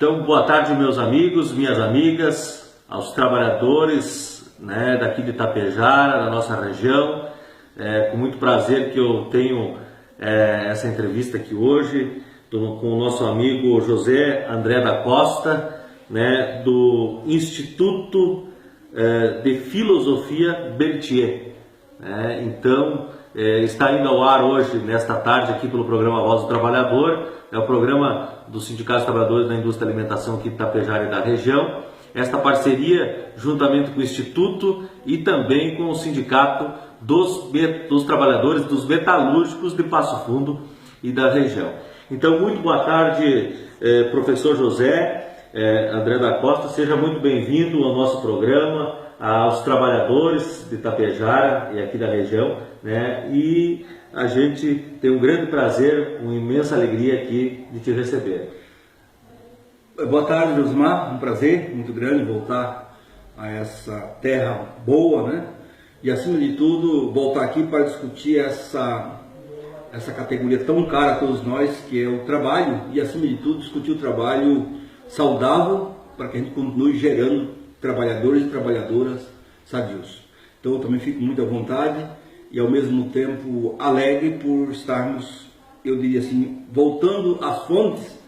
Então, boa tarde, meus amigos, minhas amigas, aos trabalhadores, né, daqui de Itapejara, da nossa região. Com muito prazer que eu tenho essa entrevista aqui hoje com o nosso amigo José André da Costa, né, do Instituto de Filosofia Berthier. Então, está indo ao ar hoje, nesta tarde, aqui pelo programa Voz do Trabalhador. É o programa dos Sindicatos Trabalhadores da Indústria da Alimentação aqui de Itapejara e da região. Esta parceria, juntamente com o Instituto e também com o Sindicato dos Trabalhadores dos Metalúrgicos de Passo Fundo e da região. Então, muito boa tarde, professor José André da Costa. Seja muito bem-vindo ao nosso programa, aos trabalhadores de Itapejara e aqui da região, né? E a gente tem um grande prazer, uma imensa alegria aqui de te receber. Boa tarde, Josmar. Um prazer muito grande voltar a essa terra boa, né? E acima de tudo, voltar aqui para discutir essa categoria tão cara a todos nós, que é o trabalho, e acima de tudo, discutir o trabalho saudável para que a gente continue gerando trabalhadores e trabalhadoras sadios. Então eu também fico muito à vontade e ao mesmo tempo alegre por estarmos, eu diria assim, voltando às fontes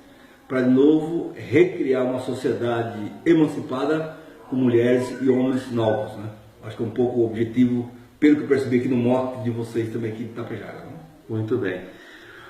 para de novo recriar uma sociedade emancipada com mulheres e homens novos, né? Acho que é um pouco o objetivo, pelo que eu percebi aqui no mote de vocês também aqui de Itapejara, né? Muito bem.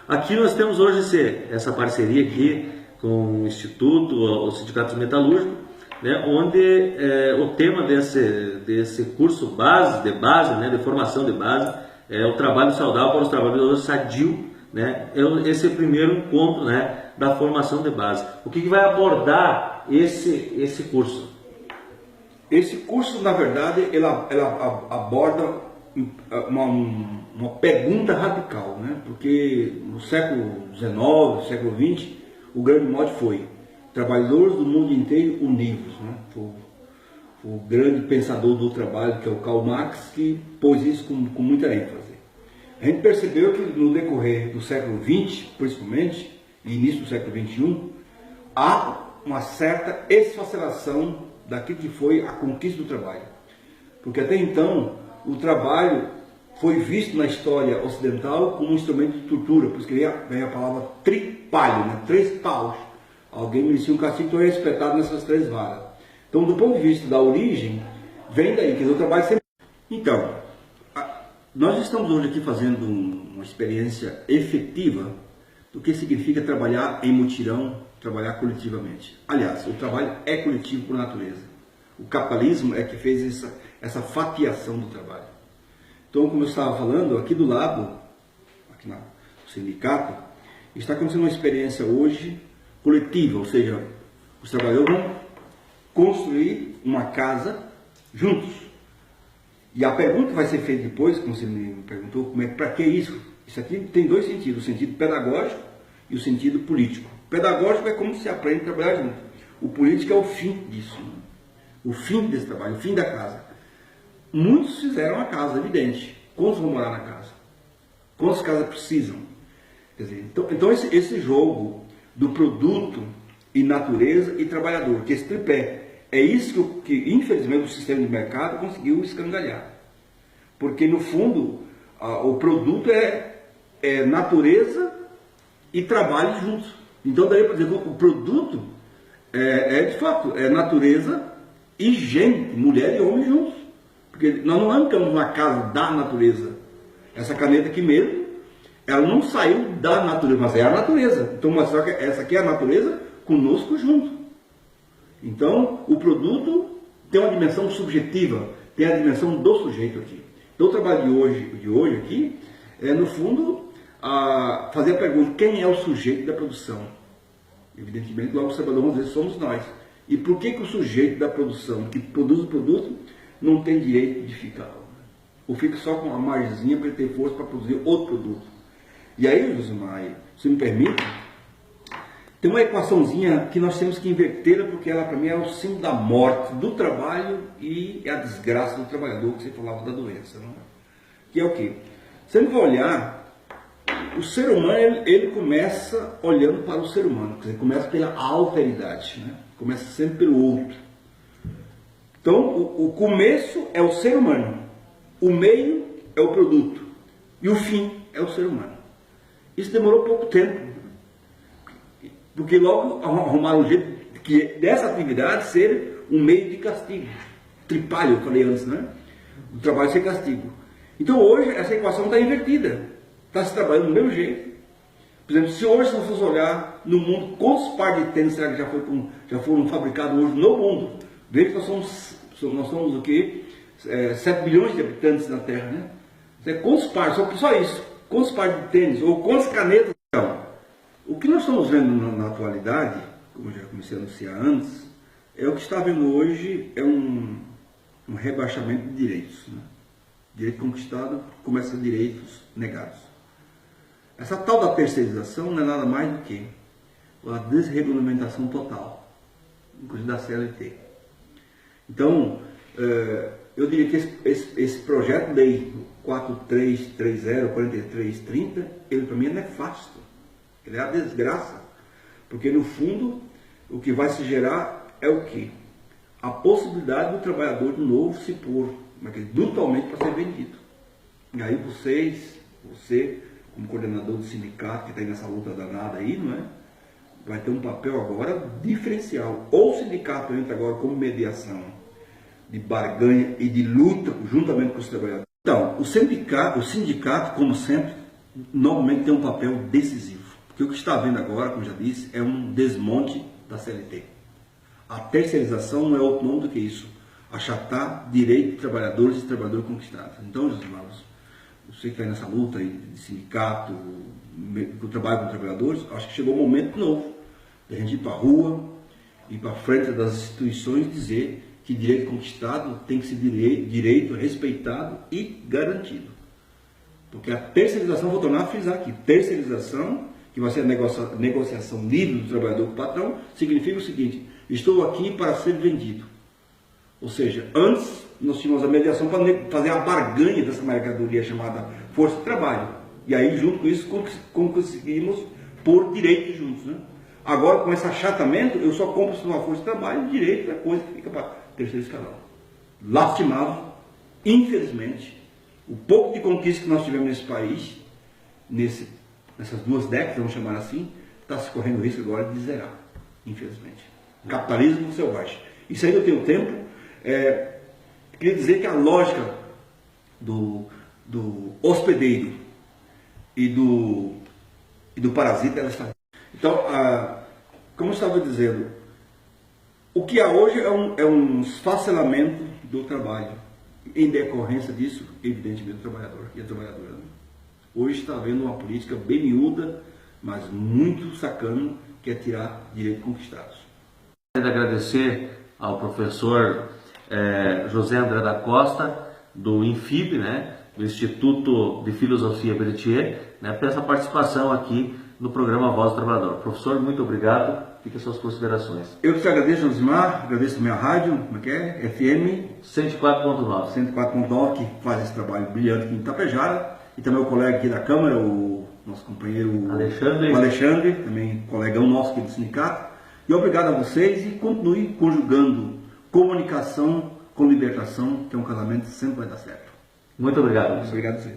Aqui nós temos hoje essa parceria aqui com o Instituto, o Sindicato Metalúrgico, né, onde o tema desse curso de formação de base, é o trabalho saudável para os trabalhadores sadio, né? Esse é o primeiro encontro, né, da formação de base. O que vai abordar esse curso? Esse curso, na verdade, ela aborda uma pergunta radical, né? Porque no século XIX, século XX, o grande mote foi: trabalhadores do mundo inteiro unidos, né? O grande pensador do trabalho, que é o Karl Marx, que pôs isso com muita ênfase. A gente percebeu que no decorrer do século XX, principalmente, e início do século XXI, há uma certa esfacelação daquilo que foi a conquista do trabalho. Porque até então, o trabalho foi visto na história ocidental como um instrumento de tortura, por isso que vem a palavra tripalho, né? 3 paus. Alguém merecia um castigo, então é espetado nessas 3 varas. Então, do ponto de vista da origem, vem daí, quer dizer, o trabalho sempre... Então, nós estamos hoje aqui fazendo uma experiência efetiva do que significa trabalhar em mutirão, trabalhar coletivamente. Aliás, o trabalho é coletivo por natureza. O capitalismo é que fez essa fatiação do trabalho. Então, como eu estava falando, aqui do lado, aqui no sindicato, está acontecendo uma experiência hoje coletiva, ou seja, os trabalhadores vão construir uma casa juntos. E a pergunta que vai ser feita depois, como você me perguntou, para que isso? Isso aqui tem 2 sentidos, o sentido pedagógico e o sentido político. O pedagógico é como se aprende a trabalhar junto. O político é o fim disso, né? O fim desse trabalho, o fim da casa. Muitos fizeram a casa, evidente. Quantos vão morar na casa? Quantas casas precisam? Quer dizer, então esse jogo do produto e natureza e trabalhador, que esse tripé, é isso que infelizmente o sistema de mercado conseguiu escangalhar. Porque no fundo o produto é natureza e trabalho juntos. Então daí, por exemplo, o produto de fato é natureza e gente, mulher e homem juntos. Porque nós não arrancamos uma casa da natureza. Essa caneta aqui mesmo, ela não saiu da natureza, mas é a natureza. Então, mas só que essa aqui é a natureza conosco junto. Então, o produto tem uma dimensão subjetiva, tem a dimensão do sujeito aqui. Então, o trabalho de hoje aqui é, no fundo, fazer a pergunta: quem é o sujeito da produção? Evidentemente, logo o trabalhador, vamos dizer, somos nós. E por que o sujeito da produção, que produz o produto, não tem direito de ficar? Ou fica só com uma margenzinha para ele ter força para produzir outro produto? E aí, Josimar, se me permite, tem uma equaçãozinha que nós temos que invertê-la, porque ela, para mim, é o símbolo da morte do trabalho e a desgraça do trabalhador, que você falava da doença, não é? Que é o quê? Você vai olhar O ser humano, ele começa olhando para o ser humano, quer dizer, começa pela alteridade, né? Começa sempre pelo outro. Então, o começo é o ser humano, o meio é o produto e o fim é o ser humano. Isso demorou pouco tempo, porque logo arrumaram um jeito que dessa atividade ser um meio de castigo. Tripalho, eu falei antes, né? O trabalho ser castigo. Então hoje essa equação está invertida, está se trabalhando do mesmo jeito. Por exemplo, se hoje nós formos olhar no mundo, quantos pares de tênis será que já foram fabricados hoje no mundo? Veja que nós somos o quê? 7 bilhões de habitantes na Terra, né? Quantos pares, só isso, quantos pares de tênis, ou quantas canetas? Então, o que nós estamos vendo na atualidade, como eu já comecei a anunciar antes, é o que está vendo hoje, é um rebaixamento de direitos, né? Direito conquistado começa a direitos negados. Essa tal da terceirização não é nada mais do que a desregulamentação total, inclusive da CLT. Então, eu diria que esse projeto de lei 4330, 4330, ele para mim é nefasto. Ele é a desgraça. Porque no fundo, o que vai se gerar é o quê? A possibilidade do trabalhador de novo se pôr brutalmente para ser vendido. E aí você, como coordenador do sindicato, que está aí nessa luta danada aí, não é? Vai ter um papel agora diferencial. Ou o sindicato entra agora como mediação de barganha e de luta juntamente com os trabalhadores. Então, o sindicato, como sempre, normalmente tem um papel decisivo. Porque o que está havendo agora, como já disse, é um desmonte da CLT. A terceirização não é outro nome do que isso. Achatar direito de trabalhadores e trabalhadores conquistados. Então, meus irmãos, você que está nessa luta aí de sindicato, do trabalho com trabalhadores, acho que chegou um momento novo de a gente ir para a rua, ir para frente das instituições e dizer que direito conquistado tem que ser direito respeitado e garantido. Porque a terceirização, vou tornar a frisar aqui, terceirização, que vai ser a negociação livre do trabalhador com o patrão, significa o seguinte: estou aqui para ser vendido. Ou seja, antes nós tínhamos a mediação para fazer a barganha dessa mercadoria chamada força de trabalho. E aí, junto com isso, conseguimos pôr direitos juntos, né? Agora, com esse achatamento, eu só compro uma força de trabalho, direito é coisa que fica para terceiro escalão. Lastimável, infelizmente, o pouco de conquista que nós tivemos nesse país, nessas 2 décadas, vamos chamar assim, está se correndo o risco agora de zerar, infelizmente. Capitalismo selvagem. Isso aí eu tenho tempo. Queria dizer que a lógica do hospedeiro e do parasita, ela está. Então, como eu estava dizendo, o que há hoje é um esfacelamento do trabalho. Em decorrência disso, evidentemente, o trabalhador e a trabalhadora. Né? Hoje está havendo uma política bem miúda, mas muito sacana, que é tirar direitos conquistados. Quero agradecer ao professor José André da Costa, do INFIB, né, do Instituto de Filosofia Berthier, né, por essa participação aqui no programa Voz do Trabalhador. Professor, muito obrigado. Fique as suas considerações. Eu te agradeço, Josimar, agradeço a minha rádio, como é que é? FM 104.9. 104.9, que faz esse trabalho brilhante aqui em Itapejara, e também o colega aqui da Câmara, o nosso companheiro Alexandre, também colegão nosso aqui do sindicato. E obrigado a vocês, e continue conjugando comunicação com libertação, que é um casamento que sempre vai dar certo. Muito obrigado. Obrigado a você.